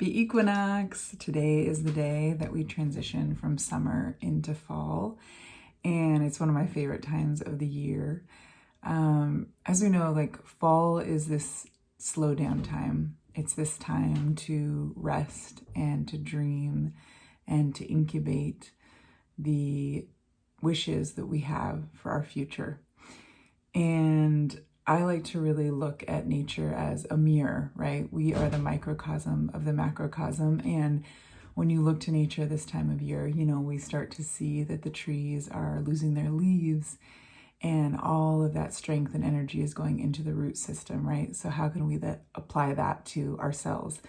Happy equinox! Today is the day that we transition from summer into fall, and it's one of my favorite times of the year. As we know, like fall is this slow down time. It's this time to rest and to dream and to incubate the wishes that we have for our future. And I like to really look at nature as a mirror, right? We are the microcosm of the macrocosm. And when you look to nature this time of year, we start to see that the trees are losing their leaves and all of that strength and energy is going into the root system, right? So how can we apply that to ourselves?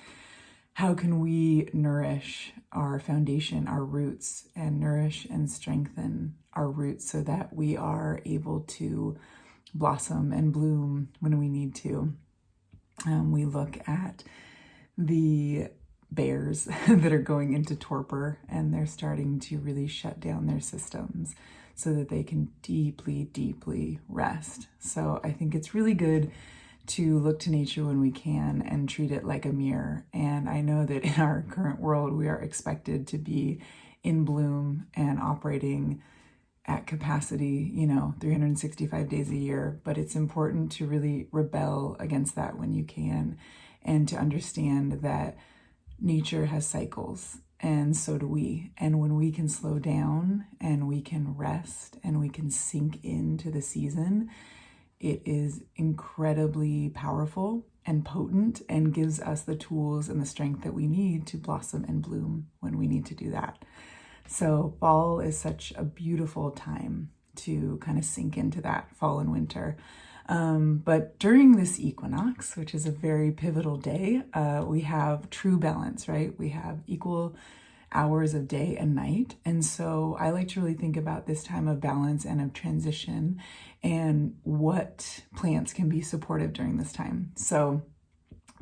How can we nourish our foundation, our roots, and nourish and strengthen our roots so that we are able to blossom and bloom when we need to? We look at the bears that are going into torpor and they're starting to really shut down their systems so that they can deeply, deeply rest. So I think it's really good to look to nature when we can and treat it like a mirror. And I know that in our current world, we are expected to be in bloom and operating at capacity, 365 days a year, but it's important to really rebel against that when you can, and to understand that nature has cycles, and so do we. And when we can slow down and we can rest and we can sink into the season, it is incredibly powerful and potent and gives us the tools and the strength that we need to blossom and bloom when we need to do that. So fall is such a beautiful time to kind of sink into that fall and winter. But during this equinox, which is a very pivotal day, we have true balance, right? We have equal hours of day and night. And so I like to really think about this time of balance and of transition and what plants can be supportive during this time. So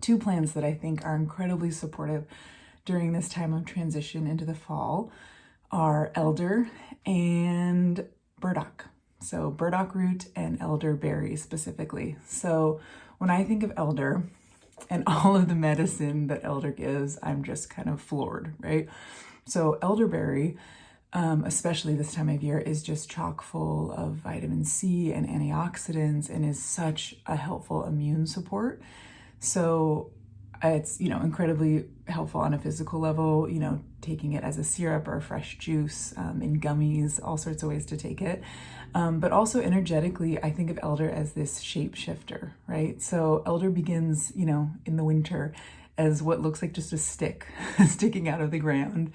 two plants that I think are incredibly supportive during this time of transition into the fall are elder and burdock. So burdock root and elderberry specifically. So when I think of elder and all of the medicine that elder gives, I'm just kind of floored, right? So elderberry, especially this time of year, is just chock full of vitamin C and antioxidants and is such a helpful immune support. So it's, incredibly helpful on a physical level, taking it as a syrup or a fresh juice, in gummies, all sorts of ways to take it. But also energetically, I think of elder as this shapeshifter, right? So elder begins, in the winter as what looks like just a stick sticking out of the ground.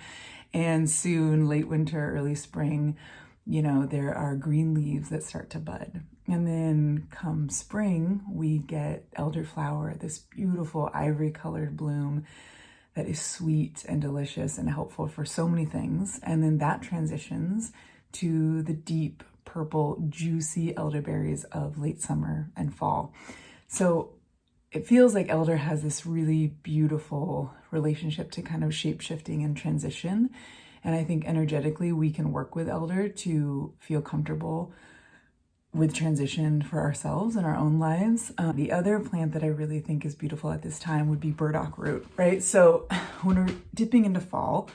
And soon, late winter, early spring, there are green leaves that start to bud. And then come spring, we get elderflower, this beautiful ivory colored bloom that is sweet and delicious and helpful for so many things. And then that transitions to the deep purple, juicy elderberries of late summer and fall. So it feels like elder has this really beautiful relationship to kind of shape shifting and transition. And I think energetically we can work with elder to feel comfortable with transition for ourselves and our own lives. The other plant that I really think is beautiful at this time would be burdock root, right? So when we're dipping into fall,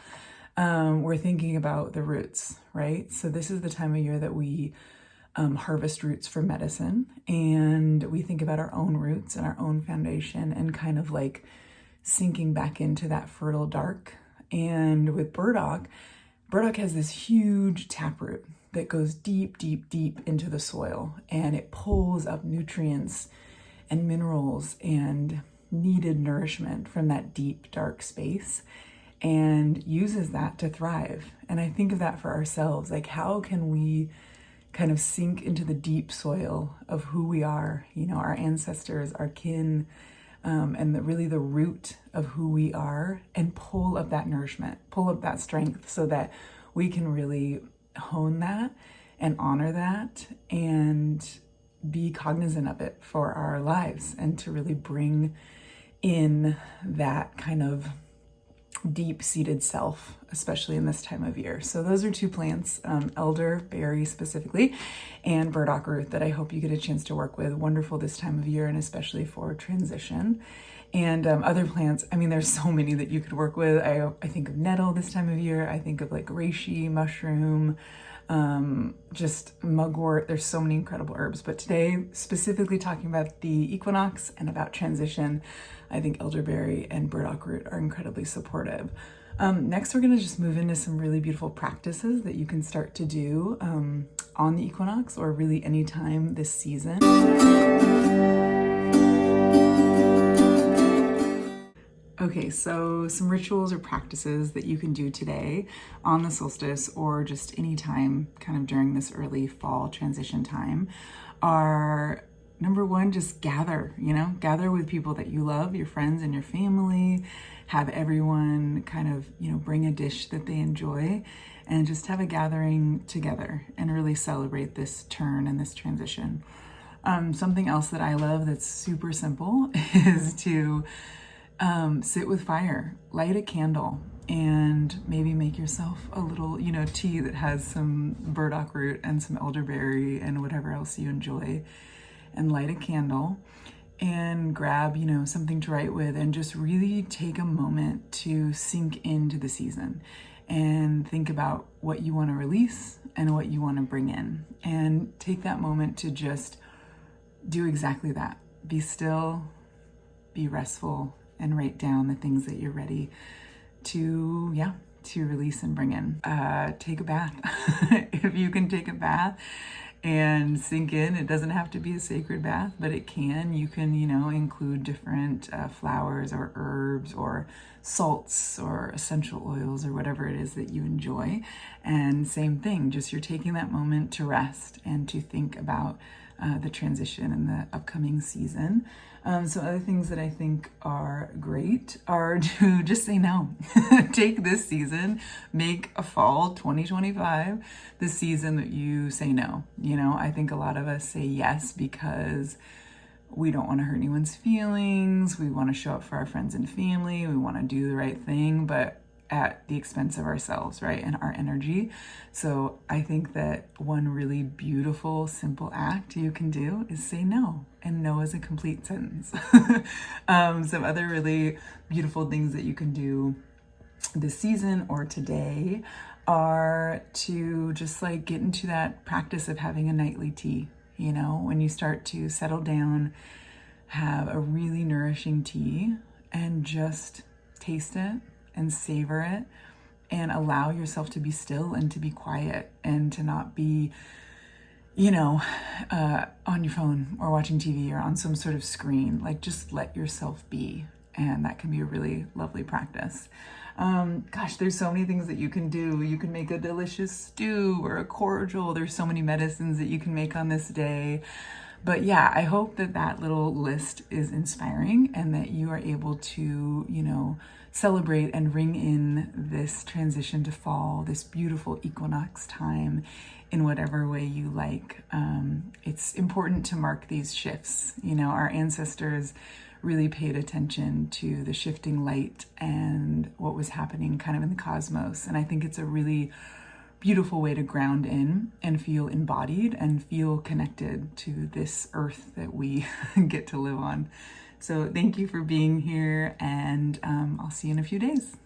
we're thinking about the roots, right? So this is the time of year that we harvest roots for medicine, and we think about our own roots and our own foundation and kind of like sinking back into that fertile dark. And with burdock has this huge taproot that goes deep, deep, deep into the soil, and it pulls up nutrients and minerals and needed nourishment from that deep, dark space and uses that to thrive. And I think of that for ourselves, like how can we kind of sink into the deep soil of who we are, our ancestors, our kin, and really the root of who we are, and pull up that nourishment, pull up that strength so that we can really hone that and honor that and be cognizant of it for our lives, and to really bring in that kind of deep-seated self, especially in this time of year. So those are two plants, elderberry specifically, and burdock root, that I hope you get a chance to work with. Wonderful this time of year, and especially for transition. And other plants, I mean, there's so many that you could work with. I think of nettle this time of year. I think of like reishi, mushroom, just mugwort. There's so many incredible herbs. But today, specifically talking about the equinox and about transition, I think elderberry and burdock root are incredibly supportive. Next, we're going to just move into some really beautiful practices that you can start to do on the equinox, or really any time this season. Okay, so some rituals or practices that you can do today on the solstice, or just any time kind of during this early fall transition time, are number one, just gather with people that you love, your friends and your family. Have everyone kind of, bring a dish that they enjoy, and just have a gathering together and really celebrate this turn and this transition. Something else that I love that's super simple is to sit with fire, light a candle, and maybe make yourself a little, tea that has some burdock root and some elderberry and whatever else you enjoy, and light a candle and grab, something to write with, and just really take a moment to sink into the season and think about what you want to release and what you want to bring in, and take that moment to just do exactly that. Be still, be restful, and write down the things that you're ready to release and bring in. Take a bath. If you can take a bath and sink in, it doesn't have to be a sacred bath, but it can. You can, include different flowers or herbs or salts or essential oils or whatever it is that you enjoy. And same thing, just you're taking that moment to rest and to think about the transition and the upcoming season. So other things that I think are great are to just say no. Take this season, make a fall 2025 the season that you say no. I think a lot of us say yes because we don't want to hurt anyone's feelings. We want to show up for our friends and family. We want to do the right thing, but at the expense of ourselves, right? And our energy. So I think that one really beautiful, simple act you can do is say no. And no is a complete sentence. Some other really beautiful things that you can do this season or today are to just like get into that practice of having a nightly tea. When you start to settle down, have a really nourishing tea and just taste it and savor it, and allow yourself to be still and to be quiet and to not be, on your phone or watching TV or on some sort of screen. Like, just let yourself be. And that can be a really lovely practice. There's so many things that you can do. You can make a delicious stew or a cordial. There's so many medicines that you can make on this day. But yeah, I hope that little list is inspiring, and that you are able to, celebrate and ring in this transition to fall, this beautiful equinox time, in whatever way you like. It's important to mark these shifts. Our ancestors really paid attention to the shifting light and what was happening kind of in the cosmos. And I think it's a really beautiful way to ground in and feel embodied and feel connected to this earth that we get to live on. So thank you for being here, and I'll see you in a few days.